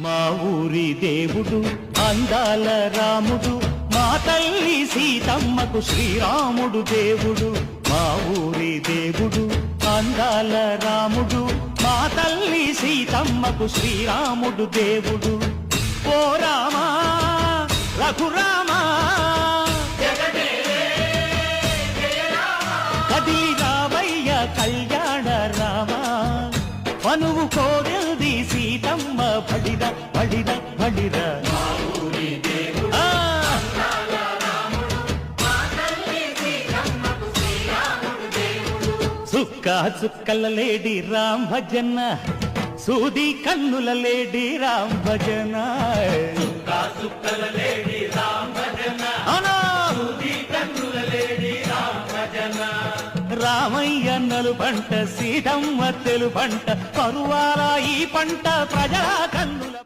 మా ఊరి దేవుడు అందాల రాముడు, మా తల్లి సీతమ్మకు శ్రీరాముడు దేవుడు. మా ఊరి దేవుడు అందాల రాముడు, మా తల్లి సీతమ్మకు శ్రీరాముడు దేవుడు. ఓ రామా రఘురామా కదిలి రావయ్య కళ్యాణ రామా, మనువు కోరింది సీతమ్మ బడిర బడిర బడిర. చుక్క చుక్కల లేడి రామ్ భజన, సూది కన్నుల లేడి రామ్ భజన. చుక్కల లేడి రామ్ భజన, సూది కన్నుల లేడి రామ్ భజన. రామయ్య నలు పంట, సీతమ్మ తెలు పంట, పరువాల ఈ పంట ప్రజల కన్నుల